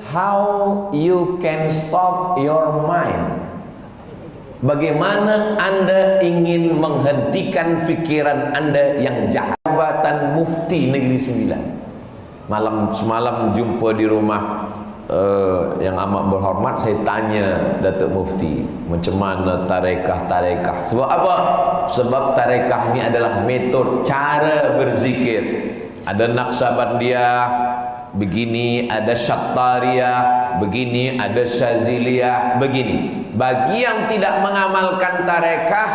how you can stop your mind. Bagaimana Anda ingin menghentikan fikiran Anda yang jahat? Jabatan Mufti Negeri Sembilan. Semalam jumpa di rumah yang amat berhormat, saya tanya Datuk Mufti, macam mana tarekah. Sebab apa? Sebab tarekah ini adalah metod cara berzikir. Ada Naqsabandiyah begini, ada Syattariyah begini, ada Syaziliyah begini. Bagi yang tidak mengamalkan tarekah,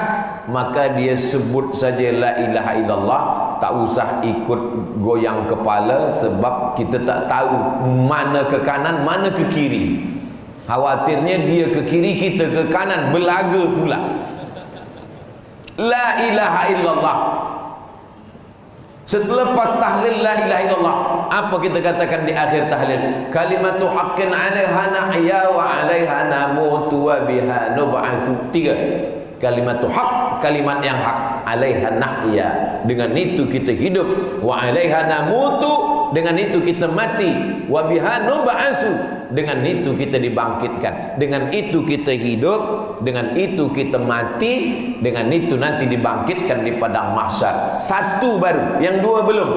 maka dia sebut saja la ilaha illallah, tak usah ikut goyang kepala, sebab kita tak tahu mana ke kanan, mana ke kiri. Khawatirnya dia ke kiri, kita ke kanan, belaga pula. La ilaha illallah. Setelah tahlil la ilaha illallah, apa kita katakan di akhir tahlil? Kalimatu haqqin 'alaiha nahya wa 'alaiha namutu wa biha nub'atsu. 3. Kalimatu haq, kalimat yang hak, 'alaiha nahya, dengan itu kita hidup, wa 'alaiha namutu, dengan itu kita mati, wa biha nub'atsu, dengan itu kita dibangkitkan, dengan itu kita hidup, dengan itu kita mati, dengan itu nanti dibangkitkan di padang mahsyar. Satu baru, yang dua belum.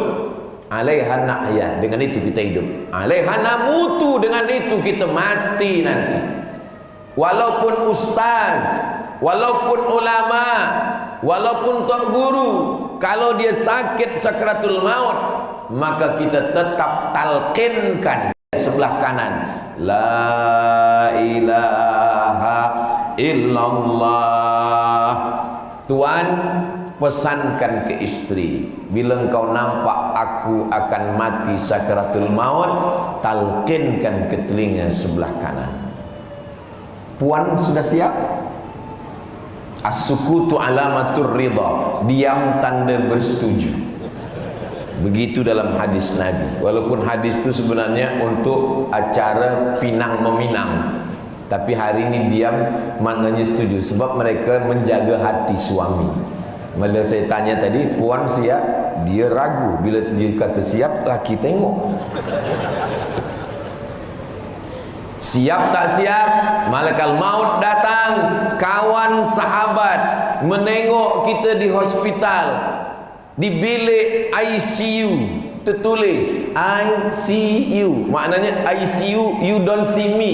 'Alaiha nahya, dengan itu kita hidup, 'alaiha namutu, dengan itu kita mati nanti. Walaupun ustaz, walaupun ulama, walaupun tok guru, kalau dia sakit sakratul maut, maka kita tetap talqinkan sebelah kanan, la ilaha illallah. Tuan, pesankan ke istri, bila engkau nampak aku akan mati sakratul maut, talqinkan ke telinga sebelah kanan. Puan sudah siap? As-sukutu alamatur ridha, diam tanda bersetuju. Begitu dalam hadis Nabi. Walaupun hadis itu sebenarnya untuk acara pinang meminang, tapi hari ini diam maknanya setuju, sebab mereka menjaga hati suami. Bila saya tanya tadi, puan siap? Dia ragu. Bila dia kata siap, laki tengok. Siap tak siap, malaikat maut datang. Kawan sahabat menengok kita di hospital, di bilik ICU, tertulis ICU, maknanya ICU, you don't see me.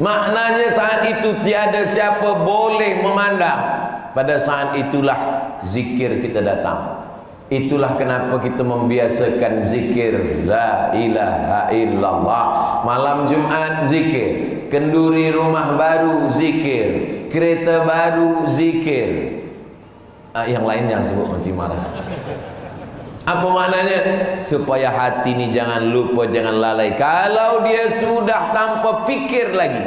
Maknanya saat itu tiada siapa boleh memandang. Pada saat itulah zikir kita datang. Itulah kenapa kita membiasakan zikir la ilaha illallah. Malam Jumat zikir, kenduri rumah baru zikir, kereta baru zikir. Yang lain yang sebut nanti marah. Apa maknanya? Supaya hati ini jangan lupa, jangan lalai. Kalau dia sudah tanpa fikir lagi,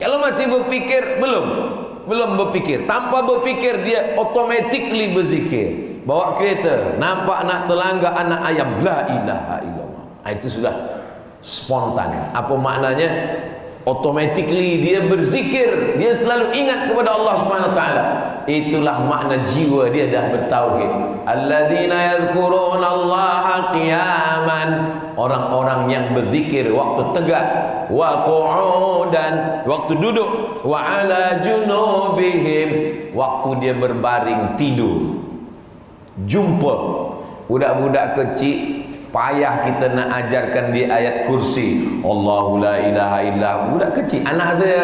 kalau masih berfikir, belum berfikir, tanpa berfikir dia automatically berzikir. Bawa kereta, nampak anak telangga, anak ayam, la ilaha illallah. Itu sudah spontan. Apa maknanya? Automatically dia berzikir, dia selalu ingat kepada Allah Subhanahu wa taala. Itulah makna jiwa dia dah bertauhid. Alladzina yadhkurunallaha qiyaman, orang-orang yang berzikir waktu tegak, wa qu'udan, waktu duduk, wa ala junubihim, waktu dia berbaring tidur. Jumpa budak-budak kecil, payah kita nak ajarkan dia ayat kursi, Allahu la ilaha illa. Budak kecil, anak saya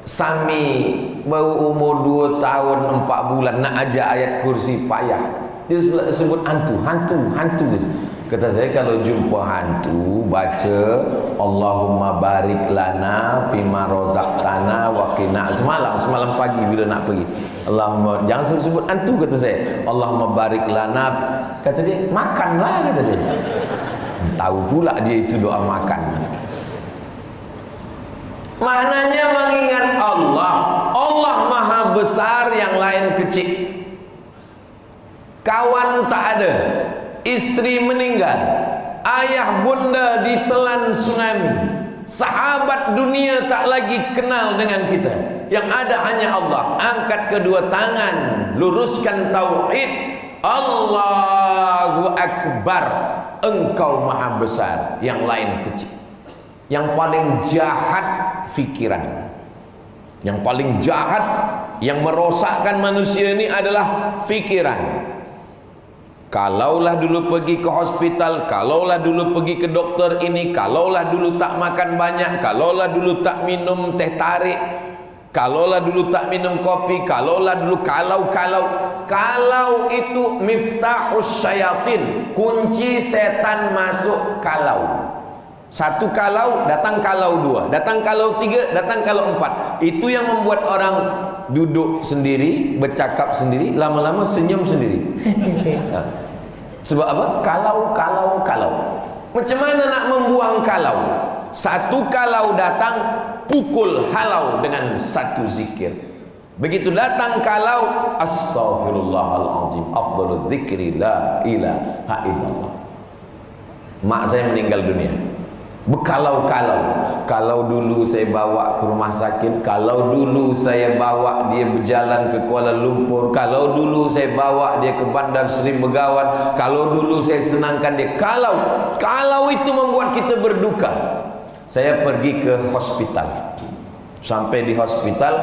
Sami baru umur 2 tahun 4 bulan, nak ajar ayat kursi payah. Dia sebut hantu. Kata saya, kalau jumpa hantu, baca Allahumma barik lana fima rozaqtana wa qina. Semalam pagi bila nak pergi, Allahumma, jangan sebut hantu, kata saya. Allahumma barik lana. Kata dia, makanlah, kata dia. Tahu pula dia itu doa makan. Maknanya mengingat Allah. Allah maha besar, yang lain kecil. Kawan tak ada, istri meninggal, ayah bunda ditelan tsunami, sahabat dunia tak lagi kenal dengan kita. Yang ada hanya Allah. Angkat kedua tangan, luruskan tauhid. Allahu Akbar. Engkau maha besar, yang lain kecil. Yang paling jahat fikiran. Yang paling jahat, yang merosakkan manusia ini adalah fikiran. Kalaulah dulu pergi ke hospital, kalaulah dulu pergi ke dokter ini, kalaulah dulu tak makan banyak, kalaulah dulu tak minum teh tarik, kalaulah dulu tak minum kopi, kalaulah dulu kalau itu miftahus syayatin, kunci setan masuk kalau. Satu kalau, datang kalau dua, datang kalau tiga, datang kalau empat. Itu yang membuat orang duduk sendiri, bercakap sendiri, lama-lama senyum sendiri. Sebab apa? Kalau. Macam mana nak membuang kalau? Satu kalau datang, pukul halau dengan satu zikir. Begitu datang kalau, astaghfirullahaladzim, afdalul zikri la ilaha illallah. Mak saya meninggal dunia. Kalau dulu saya bawa ke rumah sakit, kalau dulu saya bawa dia berjalan ke Kuala Lumpur, kalau dulu saya bawa dia ke Bandar Seri Begawan, kalau dulu saya senangkan dia, kalau itu membuat kita berduka. Saya pergi ke hospital. Sampai di hospital,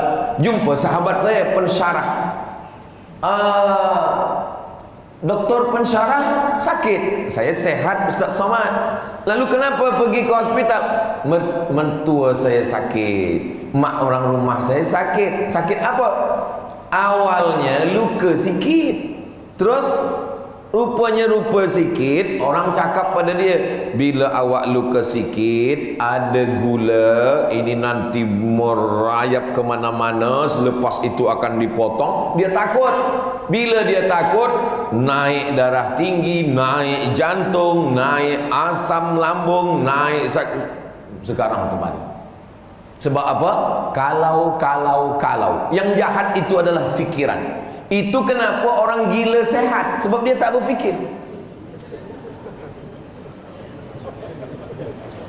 jumpa sahabat saya pensyarah. Doktor pensyarah sakit, saya sehat Ustaz Somad. Lalu kenapa pergi ke hospital? Mentua saya sakit, mak orang rumah saya sakit. Sakit apa? Awalnya luka sikit, terus rupanya rupa sikit. Orang cakap pada dia, bila awak luka sikit, ada gula, ini nanti merayap kemana-mana, selepas itu akan dipotong. Dia takut. Bila dia takut, naik darah tinggi, naik jantung, naik asam lambung, naik sekarang kemarin. Sebab apa? Kalau. Yang jahat itu adalah fikiran. Itu kenapa orang gila sehat, sebab dia tak berfikir.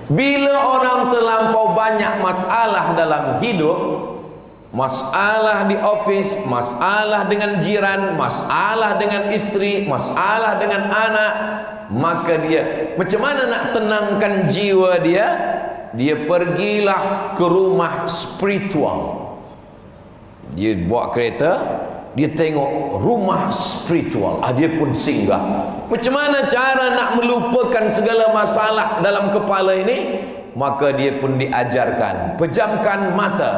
Bila orang terlampau banyak masalah dalam hidup, masalah di office, masalah dengan jiran, masalah dengan istri, masalah dengan anak, maka dia macam mana nak tenangkan jiwa dia? Dia pergilah ke rumah spiritual. Dia bawa kereta, dia tengok rumah spiritual, dia pun singgah. Macam mana cara nak melupakan segala masalah dalam kepala ini? Maka dia pun diajarkan, pejamkan mata,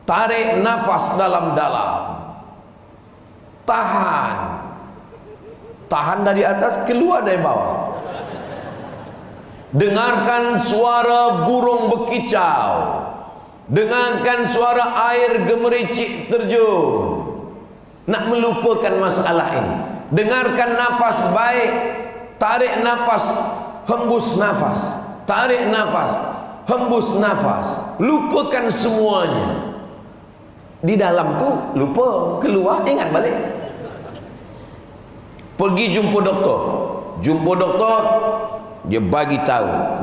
tarik nafas dalam-dalam, tahan dari atas, keluar dari bawah. Dengarkan suara burung berkicau, dengarkan suara air gemericik terjun. Nak melupakan masalah ini, dengarkan nafas baik, tarik nafas, hembus nafas, tarik nafas, hembus nafas. Lupakan semuanya. Di dalam tu lupa, keluar ingat balik. Pergi jumpa doktor. Dia bagi tahu,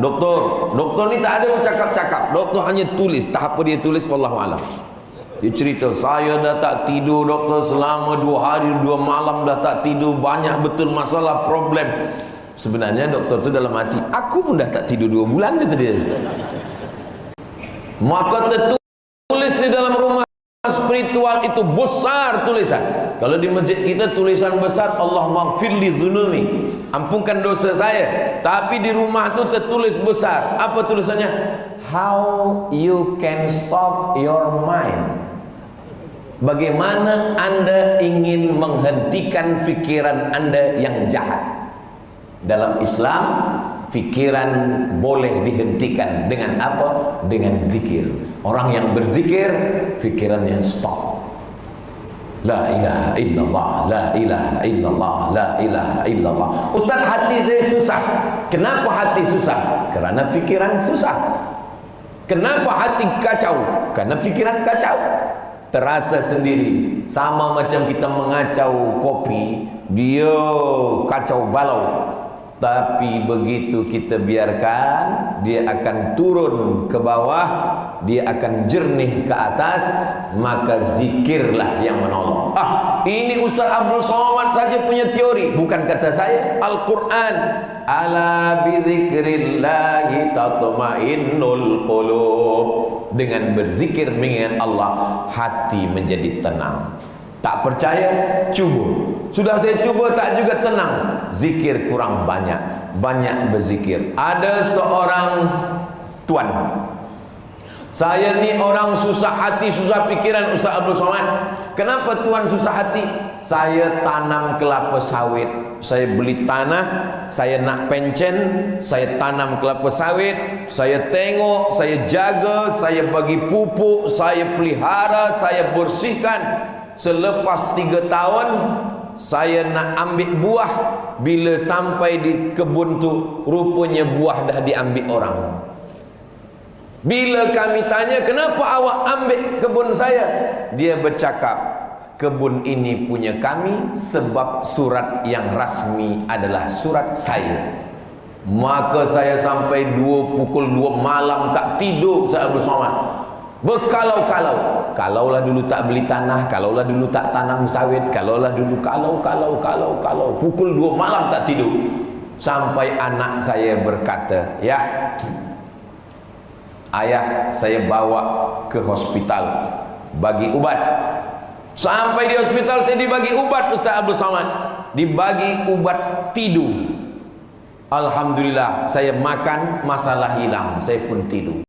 doktor ni tak ada cakap-cakap, doktor hanya tulis, tak apa dia tulis, wallahu alam. Dia cerita, saya dah tak tidur doktor selama 2 hari 2 malam, dah tak tidur, banyak betul masalah, problem. Sebenarnya doktor tu dalam hati, aku pun dah tak tidur 2 bulan, kata dia. Maka tertulis di dalam rumah spiritual itu besar tulisan. Kalau di masjid kita tulisan besar, Allahumma firli dzunumi, ampunkan dosa saya. Tapi di rumah tu tertulis besar. Apa tulisannya? How you can stop your mind. Bagaimana Anda ingin menghentikan fikiran Anda yang jahat? Dalam Islam, fikiran boleh dihentikan dengan apa? Dengan zikir. Orang yang berzikir, fikirannya stop. La ilaha illallah, la ilaha illallah, la ilaha illallah. Ustaz, hati saya susah. Kenapa hati susah? Kerana fikiran susah. Kenapa hati kacau? Karena fikiran kacau. Terasa sendiri. Sama macam kita mengacau kopi, dia kacau balau. Tapi begitu kita biarkan, dia akan turun ke bawah, dia akan jernih ke atas, maka zikirlah yang menolong. Ini Ustaz Abdul Somad saja punya teori, bukan kata saya, Al-Quran. Ala bizikrillahi tatma'innul qulub. Dengan berzikir mengingat Allah, hati menjadi tenang. Tak percaya? Cuba. Sudah saya cuba tak juga tenang. Zikir kurang banyak. Banyak berzikir. Ada seorang tuan. Saya ni orang susah hati, susah pikiran Ustaz Abdul Somad. Kenapa tuan susah hati? Saya tanam kelapa sawit. Saya beli tanah, saya nak pencen, saya tanam kelapa sawit, saya tengok, saya jaga, saya bagi pupuk, saya pelihara, saya bersihkan. Selepas 3 tahun saya nak ambil buah. Bila sampai di kebun tu, rupanya buah dah diambil orang. Bila kami tanya, kenapa awak ambil kebun saya? Dia bercakap, kebun ini punya kami sebab surat yang rasmi adalah surat saya. Maka saya sampai pukul 2 malam tak tidur Ustaz Abdul Somad. Berkalau-kalau. Kalaulah dulu tak beli tanah, kalaulah dulu tak tanam sawit, kalaulah dulu kalau. Pukul 2 malam tak tidur. Sampai anak saya berkata, "Ya, ayah, saya bawa ke hospital bagi ubat." Sampai di hospital saya dibagi ubat Ustaz Abdul Somad. Dibagi ubat tidur. Alhamdulillah, saya makan, masalah hilang, saya pun tidur.